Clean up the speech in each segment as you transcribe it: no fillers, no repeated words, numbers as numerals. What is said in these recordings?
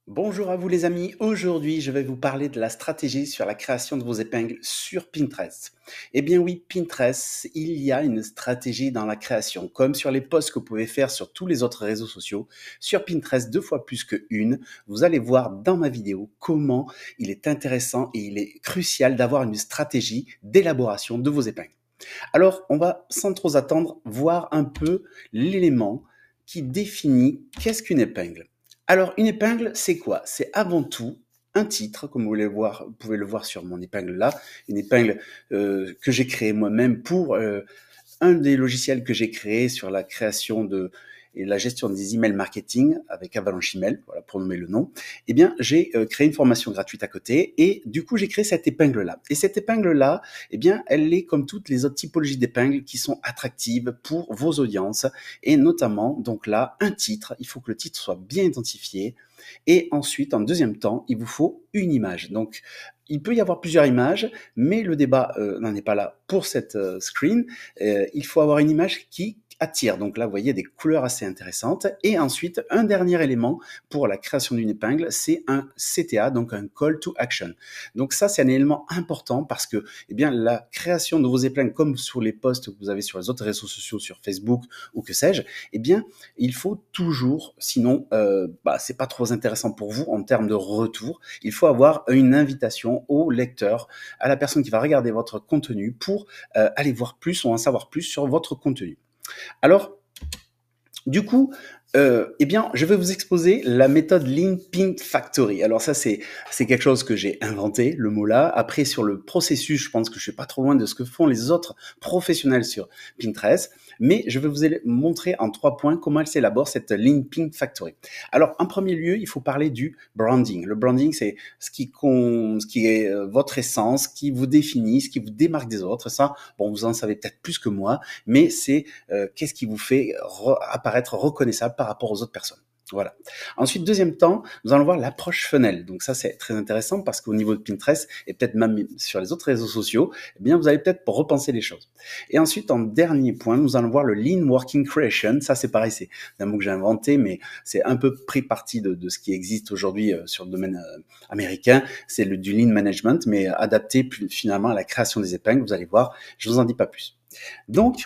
Bonjour à vous les amis, aujourd'hui je vais vous parler de la stratégie sur la création de vos épingles sur Pinterest. Eh bien oui, Pinterest, il y a une stratégie dans la création, comme sur les posts que vous pouvez faire sur tous les autres réseaux sociaux. Sur Pinterest, 2 fois plus qu'une, vous allez voir dans ma vidéo comment il est intéressant et il est crucial d'avoir une stratégie d'élaboration de vos épingles. Alors, on va sans trop attendre voir un peu l'élément qui définit qu'est-ce qu'une épingle. Alors, une épingle, c'est quoi? C'est avant tout un titre, comme vous pouvez le voir sur mon épingle là, une épingle que j'ai créée moi-même pour un des logiciels que j'ai créé sur la création et la gestion des emails marketing avec Avalanche Email, voilà pour nommer le nom, eh bien j'ai créé une formation gratuite à côté et du coup j'ai créé cette épingle-là. Et cette épingle-là, eh bien elle est comme toutes les autres typologies d'épingles qui sont attractives pour vos audiences et notamment donc là un titre, il faut que le titre soit bien identifié et ensuite en deuxième temps il vous faut une image. Donc il peut y avoir plusieurs images, mais le débat n'en est pas là pour cette screen. Il faut avoir une image qui attire. Donc là, vous voyez des couleurs assez intéressantes. Et ensuite, un dernier élément pour la création d'une épingle, c'est un CTA, donc un call to action. Donc ça, c'est un élément important parce que, eh bien, la création de vos épingles, comme sur les posts que vous avez sur les autres réseaux sociaux, sur Facebook ou que sais-je, eh bien, il faut toujours, sinon, c'est pas trop intéressant pour vous en termes de retour. Il faut avoir une invitation au lecteur, à la personne qui va regarder votre contenu pour aller voir plus ou en savoir plus sur votre contenu. Alors, du coup, eh bien, je vais vous exposer la méthode Lean Pink Factory. Alors ça, c'est quelque chose que j'ai inventé, le mot-là. Après, sur le processus, je pense que je suis pas trop loin de ce que font les autres professionnels sur Pinterest. Mais je vais vous montrer en 3 points comment elle s'élabore, cette Lean Pink Factory. Alors, en premier lieu, il faut parler du branding. Le branding, c'est ce qui est votre essence, ce qui vous définit, ce qui vous démarque des autres. Ça, bon, vous en savez peut-être plus que moi, mais c'est qu'est-ce qui vous fait apparaître reconnaissable par rapport aux autres personnes. Voilà. Ensuite, deuxième temps, nous allons voir l'approche funnel. Donc ça, c'est très intéressant parce qu'au niveau de Pinterest et peut-être même sur les autres réseaux sociaux, eh bien, vous allez peut-être repenser les choses. Et ensuite, en dernier point, nous allons voir le Lean Working Creation. Ça, c'est pareil, c'est un mot que j'ai inventé, mais c'est un peu pris parti de ce qui existe aujourd'hui sur le domaine américain. C'est du Lean Management, mais adapté finalement à la création des épingles. Vous allez voir, je vous en dis pas plus. Donc,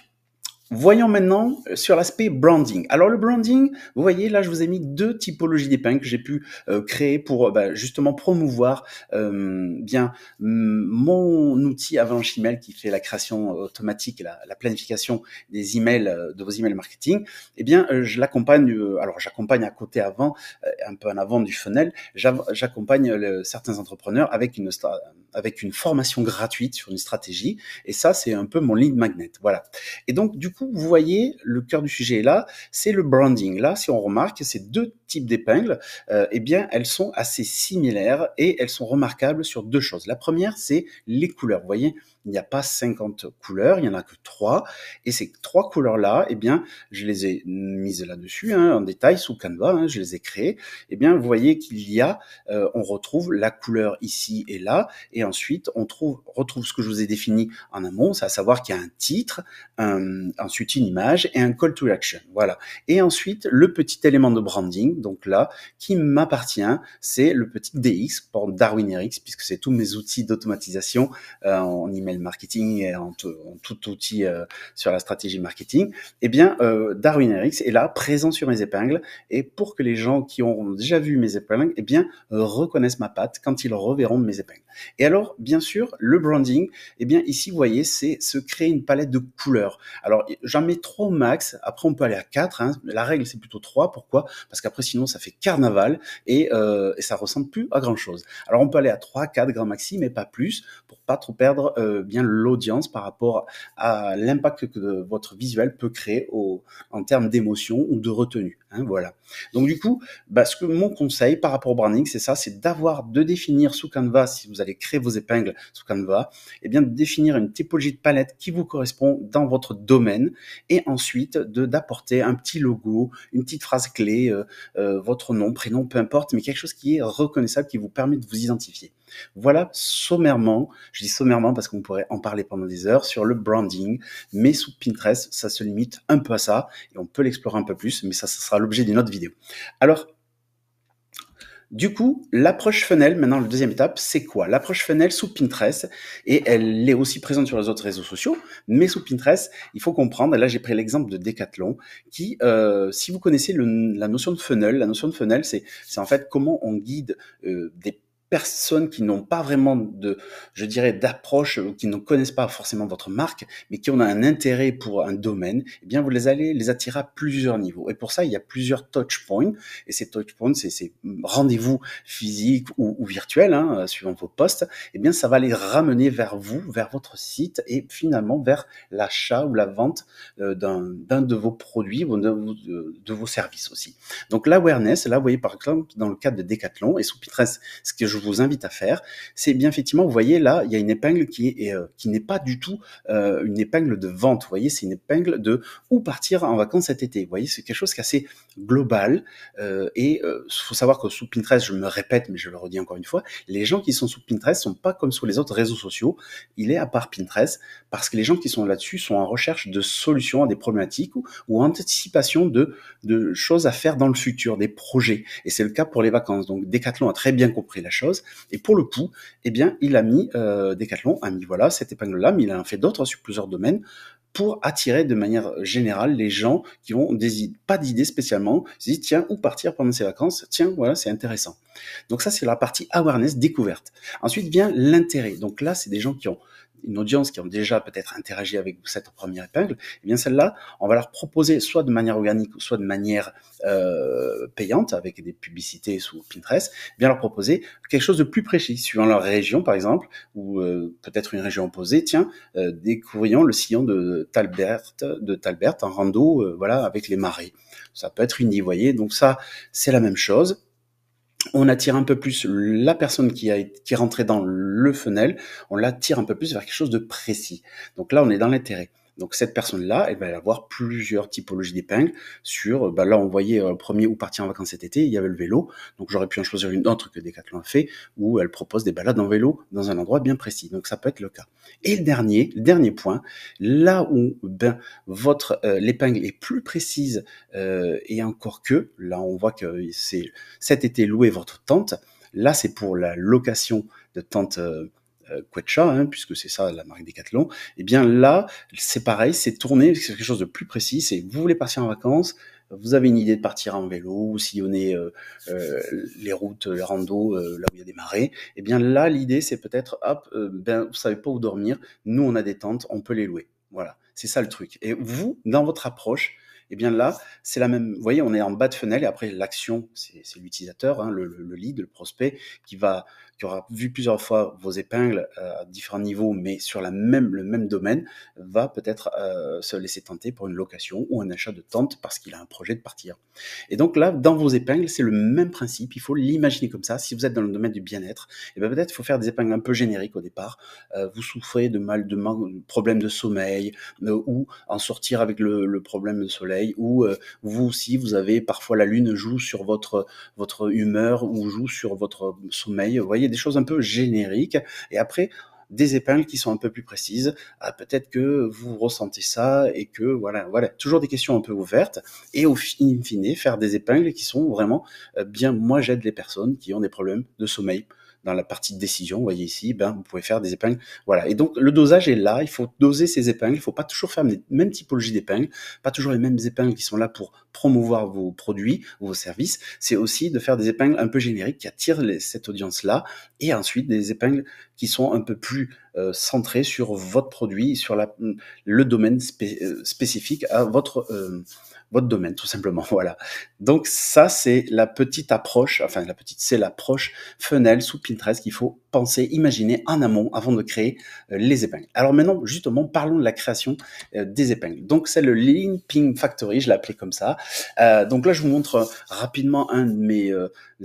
voyons maintenant sur l'aspect branding. Alors le branding, vous voyez là, je vous ai mis 2 typologies d'épingles que j'ai pu créer pour justement promouvoir bien mon outil Avalanche Email qui fait la création automatique et la planification des emails de vos emails marketing. Eh bien, je l'accompagne. Alors j'accompagne à côté avant, un peu en avant du funnel. J'accompagne certains entrepreneurs avec une formation gratuite sur une stratégie. Et ça, c'est un peu mon lead magnet. Voilà. Et donc, du coup, vous voyez, le cœur du sujet est là, c'est le branding. Là, si on remarque, ces 2 types d'épingles, eh bien, elles sont assez similaires et elles sont remarquables sur 2 choses. La première, c'est les couleurs. Vous voyez, il n'y a pas 50 couleurs, il n'y en a que 3. Et ces 3 couleurs-là, eh bien, je les ai mises là-dessus, en détail, sous Canva, je les ai créées. Eh bien, vous voyez qu'il y a, on retrouve la couleur ici et là, et ensuite, on retrouve ce que je vous ai défini en amont, c'est à savoir qu'il y a un titre, ensuite une image et un call to action. Voilà. Et ensuite, le petit élément de branding, donc là, qui m'appartient, c'est le petit DX pour DarwinRx, puisque c'est tous mes outils d'automatisation en email marketing et en tout outil sur la stratégie marketing. Eh bien, DarwinRx est là, présent sur mes épingles, et pour que les gens qui ont déjà vu mes épingles, eh bien, reconnaissent ma patte quand ils reverront mes épingles. Et alors, bien sûr, le branding, eh bien, ici, vous voyez, c'est se créer une palette de couleurs. Alors, j'en mets 3 au max. Après, on peut aller à 4. La règle, c'est plutôt 3. Pourquoi? Parce qu'après, sinon, ça fait carnaval et ça ressemble plus à grand-chose. Alors, on peut aller à 3, 4 grand maxi, mais pas plus, pour pas trop perdre bien l'audience par rapport à l'impact que votre visuel peut créer en termes d'émotion ou de retenue. Voilà. Donc, du coup, mon conseil par rapport au branding, c'est ça, c'est de définir sous Canva, si vous allez créer vos épingles sous Canva, eh bien, de définir une typologie de palette qui vous correspond dans votre domaine et ensuite d'apporter un petit logo, une petite phrase clé, votre nom, prénom, peu importe, mais quelque chose qui est reconnaissable, qui vous permet de vous identifier. Voilà sommairement, je dis sommairement parce qu'on pourrait en parler pendant des heures sur le branding, mais sous Pinterest, ça se limite un peu à ça et on peut l'explorer un peu plus, mais ça sera l'objet d'une autre vidéo. Alors, Du coup, l'approche funnel, maintenant, la deuxième étape, c'est quoi? L'approche funnel sous Pinterest, et elle est aussi présente sur les autres réseaux sociaux, mais sous Pinterest, il faut comprendre, et là j'ai pris l'exemple de Decathlon, qui, si vous connaissez la notion de funnel, c'est en fait comment on guide des personnes qui n'ont pas vraiment de, je dirais, d'approche, ou qui ne connaissent pas forcément votre marque, mais qui ont un intérêt pour un domaine, eh bien, vous allez les attirer à plusieurs niveaux. Et pour ça, il y a plusieurs touch points. Et ces touch points, c'est ces rendez-vous physiques ou virtuels, hein, suivant vos postes. Eh bien, ça va les ramener vers vous, vers votre site, et finalement vers l'achat ou la vente d'un de vos produits ou de vos services aussi. Donc, l'awareness, là, vous voyez, par exemple, dans le cadre de Decathlon et sous Pinterest, ce que je vous invite à faire, c'est bien effectivement, vous voyez là, il y a une épingle qui n'est pas du tout une épingle de vente. Vous voyez, c'est une épingle de où partir en vacances cet été. Vous voyez, c'est quelque chose qui est assez global. Et faut savoir que sous Pinterest, je me répète, mais je le redis encore une fois, les gens qui sont sous Pinterest sont pas comme sur les autres réseaux sociaux. Il est à part Pinterest parce que les gens qui sont là-dessus sont en recherche de solutions à des problématiques ou anticipation de choses à faire dans le futur, des projets. Et c'est le cas pour les vacances. Donc Decathlon a très bien compris la chose. Et pour le coup, eh bien, Decathlon a mis voilà cette épingle-là, mais il en fait d'autres sur plusieurs domaines pour attirer de manière générale les gens qui ont pas d'idées spécialement, ils se disent tiens, où partir pendant ces vacances, tiens, voilà, c'est intéressant. Donc ça, c'est la partie awareness, découverte. Ensuite vient l'intérêt. Donc là, c'est des gens qui ont une audience qui ont déjà peut-être interagi avec cette première épingle. Et bien celle-là, on va leur proposer soit de manière organique, soit de manière payante, avec des publicités sous Pinterest, bien leur proposer quelque chose de plus précis, suivant leur région par exemple, ou peut-être une région opposée. Tiens, découvrions le sillon de Talbert en rando, voilà, avec les marais. Ça peut être une idée, vous voyez. Donc ça, c'est la même chose. On attire un peu plus la personne qui est rentrée dans le funnel, on l'attire un peu plus vers quelque chose de précis. Donc là, on est dans l'intérêt. Donc cette personne-là, elle va avoir plusieurs typologies d'épingles sur, là on voyait premier où partir en vacances cet été, il y avait le vélo, donc j'aurais pu en choisir une autre que Decathlon a fait, où elle propose des balades en vélo dans un endroit bien précis, donc ça peut être le cas. Et le dernier point, là où l'épingle est plus précise, et encore que, là on voit que c'est cet été louer votre tente, là c'est pour la location de tente Quetcha, hein, puisque c'est ça la marque Decathlon, et bien là, c'est pareil, c'est tourné, c'est quelque chose de plus précis, c'est vous voulez partir en vacances, vous avez une idée de partir en vélo, ou sillonner les routes, les randos, là où il y a des marais, et bien là, l'idée c'est peut-être, hop, vous savez pas où dormir, nous on a des tentes, on peut les louer. Voilà, c'est ça le truc. Et vous, dans votre approche, et bien là, c'est la même. Vous voyez, on est en bas de fenêtre et après l'action, c'est l'utilisateur, hein, le lead, le prospect, qui aura vu plusieurs fois vos épingles à différents niveaux, mais sur le même domaine, va peut-être se laisser tenter pour une location ou un achat de tente parce qu'il a un projet de partir. Et donc là, dans vos épingles, c'est le même principe. Il faut l'imaginer comme ça. Si vous êtes dans le domaine du bien-être, et bien peut-être il faut faire des épingles un peu génériques au départ. Vous souffrez de problèmes de sommeil, ou en sortir avec le problème de soleil, ou vous aussi, vous avez parfois la lune joue sur votre humeur ou joue sur votre sommeil. Vous voyez, des choses un peu génériques. Et après, des épingles qui sont un peu plus précises. Ah, peut-être que vous ressentez ça et que voilà, toujours des questions un peu ouvertes. Et au fine, faire des épingles qui sont vraiment bien. Moi, j'aide les personnes qui ont des problèmes de sommeil. Dans la partie de décision, vous voyez ici, vous pouvez faire des épingles. Voilà. Et donc, le dosage est là. Il faut doser ces épingles. Il ne faut pas toujours faire les mêmes typologies d'épingles, pas toujours les mêmes épingles qui sont là pour promouvoir vos produits ou vos services. C'est aussi de faire des épingles un peu génériques qui attirent cette audience-là, et ensuite des épingles qui sont un peu plus centrées sur votre produit, sur le domaine spécifique à votre domaine, tout simplement. Voilà. Donc ça, c'est la petite approche, c'est l'approche funnel sous Pinterest qu'il faut penser, imaginer en amont avant de créer les épingles. Alors maintenant, justement, parlons de la création des épingles. Donc c'est le Lean Ping Factory, je l'ai appelé comme ça. Donc là, je vous montre rapidement un de mes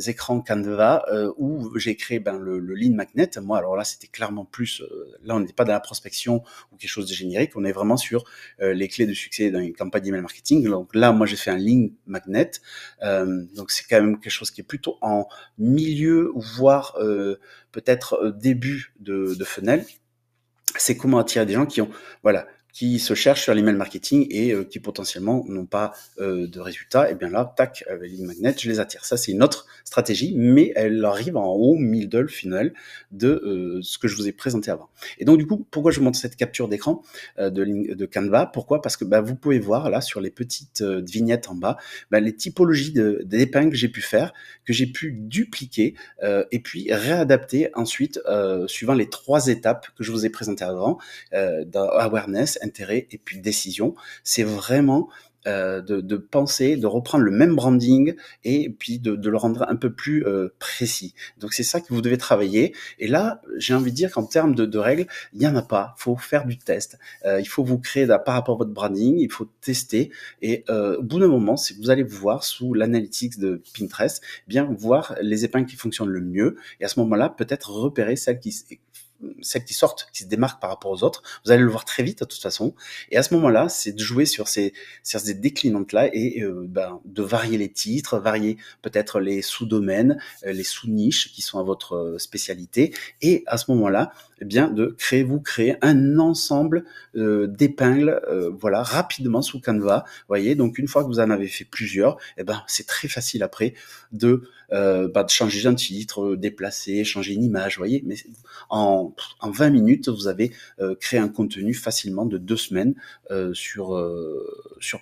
écrans Canva où j'ai créé le Lean Magnet. Moi, alors là, c'était clairement plus, là, on n'est pas dans la prospection ou quelque chose de générique, on est vraiment sur les clés de succès dans une campagne d'email marketing. Donc là, moi, j'ai fait un Lean Magnet. Donc c'est quand même quelque chose qui est plutôt en milieu, voire peut-être début de funnel. C'est comment attirer des gens qui ont, qui se cherchent sur l'email marketing et qui potentiellement n'ont pas de résultats, et bien là, tac, avec Lead Magnet, je les attire. Ça, c'est une autre stratégie, mais elle arrive en haut, middle, final de ce que je vous ai présenté avant. Et donc, du coup, pourquoi je montre cette capture d'écran de Canva? Pourquoi? Parce que vous pouvez voir là sur les petites vignettes en bas, les typologies d'épingles que j'ai pu faire, que j'ai pu dupliquer et puis réadapter ensuite suivant les 3 étapes que je vous ai présentées avant, dans awareness, intérêt et puis décision. C'est vraiment de penser, de reprendre le même branding et puis de le rendre un peu plus précis. Donc c'est ça que vous devez travailler. Et là, j'ai envie de dire qu'en termes de règles, il n'y en a pas. Il faut faire du test. Il faut vous créer par rapport à votre branding, il faut tester. Et au bout d'un moment, si vous allez voir sous l'analytics de Pinterest, bien voir les épingles qui fonctionnent le mieux. Et à ce moment-là, peut-être repérer celles qui sortent, qui se démarquent par rapport aux autres. Vous allez le voir très vite de toute façon. Et à ce moment-là, c'est de jouer sur ces déclinantes-là et de varier les titres, varier peut-être les sous-domaines, les sous-niches qui sont à votre spécialité. Et à ce moment-là, eh bien, vous créer un ensemble d'épingles, voilà, rapidement sous Canva. Voyez, donc une fois que vous en avez fait plusieurs, c'est très facile après de changer un titre, déplacer, changer une image, voyez. Mais en 20 minutes, vous avez créé un contenu facilement de 2 semaines sur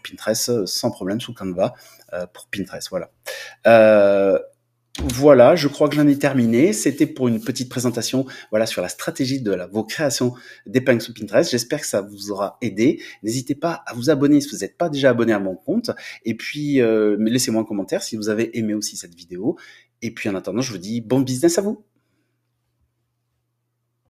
Pinterest sans problème sous Canva pour Pinterest. Voilà. Voilà, je crois que j'en ai terminé. C'était pour une petite présentation, voilà, sur la stratégie de vos créations d'épingles sur Pinterest. J'espère que ça vous aura aidé. N'hésitez pas à vous abonner si vous n'êtes pas déjà abonné à mon compte. Et puis, laissez-moi un commentaire si vous avez aimé aussi cette vidéo. Et puis, en attendant, je vous dis bon business à vous.